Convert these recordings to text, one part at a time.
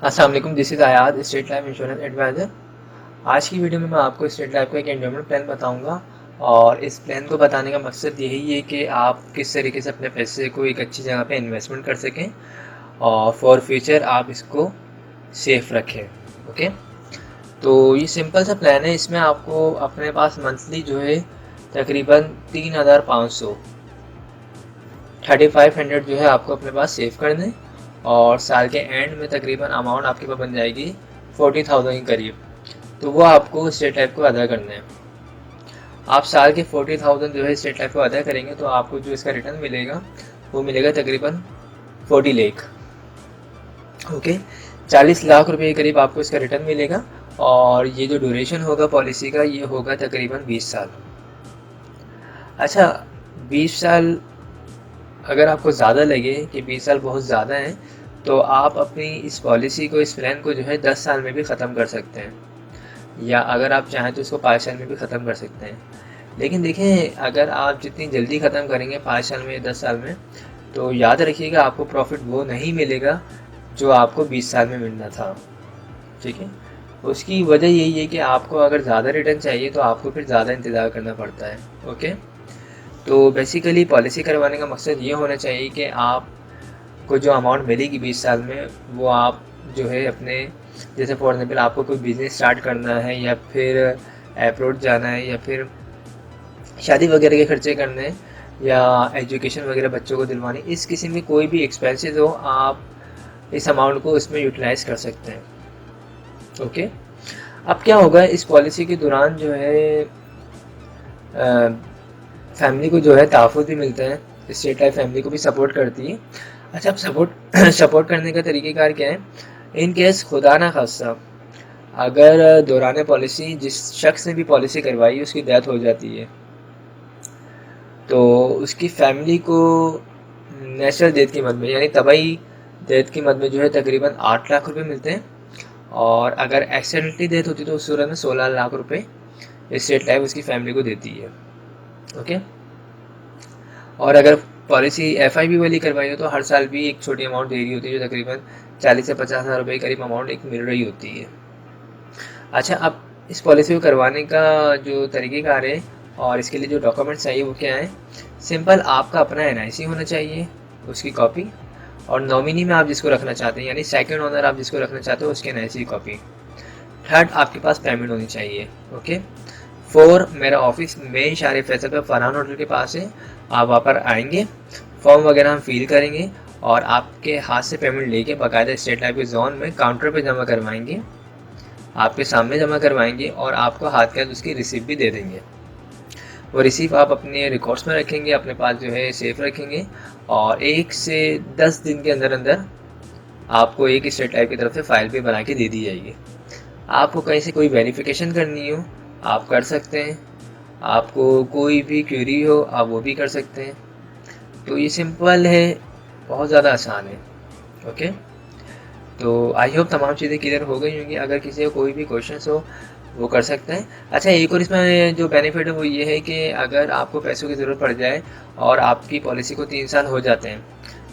अस्सलाम वालेकुम, this is Ayad, state life insurance adviser. आज की वीडियो में मैं आपको स्टेट लाइफ का एक एंडोमेंट प्लान बताऊंगा और इस प्लान को बताने का मकसद यही है कि आप किस तरीके से अपने पैसे को एक अच्छी जगह पे इन्वेस्टमेंट कर सकें और फॉर फ्यूचर आप इसको सेफ रखें। ओके, तो ये सिंपल सा प्लान है। इसमें आपको अपने पास मंथली जो है तकरीबन 3500 3500 जो है आपको अपने पास सेव करना है और साल के एंड में तकरीबन अमाउंट आपके पास बन जाएगी 40,000 के करीब। तो वो आपको स्टेट लाइफ को अदा करना है। आप साल के 40,000 जो है स्टेट लाइफ को अदा करेंगे तो आपको जो इसका रिटर्न मिलेगा वो मिलेगा तकरीबन 40 लाख। ओके, 40 लाख रुपए के करीब आपको इसका रिटर्न मिलेगा और ये जो ड्यूरेशन होगा पॉलिसी का ये होगा तकरीबन 20 साल। अच्छा, 20 साल अगर आपको ज़्यादा लगे कि 20 साल बहुत ज़्यादा है तो आप अपनी इस पॉलिसी को, इस प्लान को जो है 10 साल में भी ख़त्म कर सकते हैं, या अगर आप चाहें तो इसको 5 साल में भी ख़त्म कर सकते हैं। लेकिन देखें, अगर आप जितनी जल्दी ख़त्म करेंगे 5 साल में या 10 साल में, तो याद रखिएगा आपको प्रॉफिट वो नहीं मिलेगा जो आपको 20 साल में मिलना था। ठीक है, उसकी वजह यही है कि आपको अगर ज़्यादा रिटर्न चाहिए तो आपको फिर ज़्यादा इंतज़ार करना पड़ता है। ओके, तो बेसिकली पॉलिसी करवाने का मकसद ये होना चाहिए कि आपको जो अमाउंट मिलेगी 20 साल में वो आप जो है अपने, जैसे फॉर एग्जाम्पल आपको कोई बिज़नेस स्टार्ट करना है या फिर अब्रॉड जाना है या फिर शादी वगैरह के खर्चे करने हैं या एजुकेशन वगैरह बच्चों को दिलवानी, इस किस्म के कोई भी एक्सपेंसेस हो आप इस अमाउंट को इसमें यूटिलाइज़ कर सकते हैं। ओके, अब क्या होगा इस पॉलिसी के दौरान जो है फैमिली को जो है तहफ़्फ़ुज़ भी मिलता है, स्टेट लाइफ फैमिली को भी सपोर्ट करती है। अच्छा, अब सपोर्ट सपोर्ट करने का तरीक़ेकार क्या है? इन केस खुदा ना खास्ता अगर दौरान पॉलिसी जिस शख्स ने भी पॉलिसी करवाई है उसकी डेथ हो जाती है तो उसकी फैमिली को नेचुरल डेथ की मद में, यानी तबाही डेथ की मद में जो है तकरीबन 8 लाख रुपए मिलते हैं, और अगर एक्सीडेंटली डेथ होती है तो उस सूरत में 16 लाख रुपए स्टेट लाइफ उसकी फैमिली को देती है। ओके, और अगर पॉलिसी FIV वाली करवाई हो तो हर साल भी एक छोटी अमाउंट दे रही होती है जो तकरीबन 40 से 50 हज़ार रुपये करीब अमाउंट एक मिल रही होती है। अच्छा, अब इस पॉलिसी को करवाने का जो तरीक़ेकार है और इसके लिए जो डॉक्यूमेंट्स चाहिए वो क्या है? सिंपल, आपका अपना NIC होना चाहिए, उसकी कॉपी, और नॉमिनी में आप जिसको रखना चाहते हैं यानी सेकंड ओनर आप जिसको रखना चाहते हो उसके NIC की कॉपी। थर्ड, आपके पास पेमेंट होनी चाहिए। ओके, 4, मेरा ऑफिस मेन शारिफ फैसल पे फरहान होटल के पास है। आप वहाँ पर आएंगे, फॉर्म वगैरह हम फिल करेंगे और आपके हाथ से पेमेंट लेके बाकायदा स्टेट लाइफ के जोन में काउंटर पे जमा करवाएंगे, आपके सामने जमा करवाएंगे और आपको हाथ के हाथ उसकी रिसीप्ट भी दे देंगे। वो रिसीप्ट आप अपने रिकॉर्ड्स में रखेंगे, अपने पास जो है सेफ रखेंगे, और 1 से 10 दिन के अंदर अंदर आपको एक स्टेट लाइफ की तरफ से फाइल भी बना के दे दी जाएगी। आपको कहीं से कोई वेरिफिकेशन करनी हो आप कर सकते हैं, आपको कोई भी क्वेरी हो आप वो भी कर सकते हैं। तो ये सिंपल है, बहुत ज़्यादा आसान है। ओके, तो आई होप तमाम चीज़ें क्लियर हो गई होंगी। अगर किसी को कोई भी क्वेश्चन हो वो कर सकते हैं। अच्छा, एक और इसमें जो बेनिफिट है वो ये है कि अगर आपको पैसों की ज़रूरत पड़ जाए और आपकी पॉलिसी को 3 साल हो जाते हैं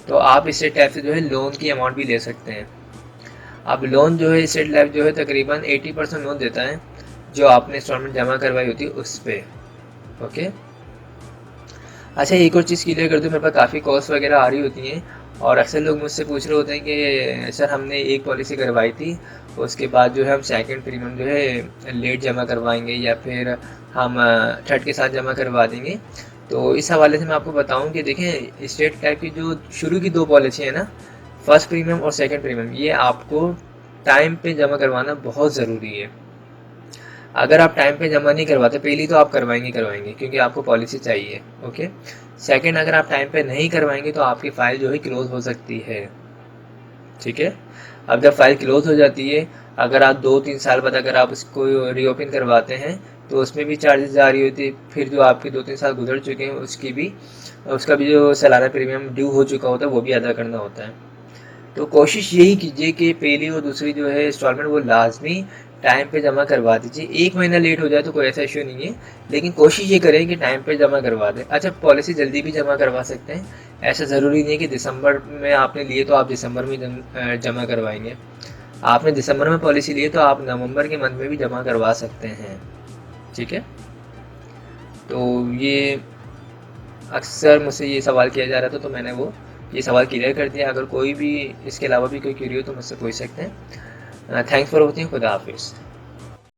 तो आप स्टेट लाइफ से जो है लोन की अमाउंट भी ले सकते हैं। अब लोन जो है स्टेट लाइफ जो है तकरीबन 80% लोन देता है जो आपने इंस्टॉलमेंट जमा करवाई होती है उस पर। ओके, अच्छा, एक और चीज़ क्लियर कर दूँ, मेरे पास काफ़ी कॉल्स वगैरह आ रही होती हैं और अक्सर लोग मुझसे पूछ रहे होते हैं कि सर हमने एक पॉलिसी करवाई थी, उसके बाद जो है हम सेकंड प्रीमियम जो है लेट जमा करवाएंगे या फिर हम थर्ड के साथ जमा करवा देंगे। तो इस हवाले से मैं आपको बताऊं कि देखें, स्टेट टाइप की जो शुरू की 2 पॉलिसी है ना, फर्स्ट प्रीमियम और सेकंड प्रीमियम, ये आपको टाइम पे जमा करवाना बहुत ज़रूरी है। अगर आप टाइम पे जमा नहीं करवाते, पहली तो आप करवाएंगे क्योंकि आपको पॉलिसी चाहिए। ओके, सेकंड, अगर आप टाइम पे नहीं करवाएंगे तो आपकी फ़ाइल जो है क्लोज़ हो सकती है। ठीक है, अब जब फाइल क्लोज हो जाती है, अगर आप 2-3 साल बाद अगर आप उसको रीओपन करवाते हैं तो उसमें भी चार्जेस जा रही होती है। फिर जो आपके 2-3 साल गुजर चुके हैं उसका भी जो सालाना प्रीमियम ड्यू हो चुका होता है वो भी अदा करना होता है। तो कोशिश यही कीजिए कि पहली और दूसरी जो है इंस्टॉलमेंट वो लाजमी टाइम पे जमा करवा दीजिए। 1 महीना लेट हो जाए तो कोई ऐसा इशू नहीं है, लेकिन कोशिश ये करें कि टाइम पे जमा करवा दें। अच्छा, पॉलिसी जल्दी भी जमा करवा सकते हैं, ऐसा ज़रूरी नहीं है कि दिसंबर में आपने लिए तो आप दिसंबर में जमा करवाएंगे। आपने दिसंबर में पॉलिसी ली है तो आप नवंबर के मंथ में भी जमा करवा सकते हैं, ठीक है। तो ये अक्सर मुझसे ये सवाल किया जा रहा था, तो मैंने वो ये सवाल क्लियर कर दिया। अगर कोई भी इसके अलावा भी कोई क्वेरी हो तो मुझसे पूछ सकते हैं। Thanks for watching. खुदा हाफिज़।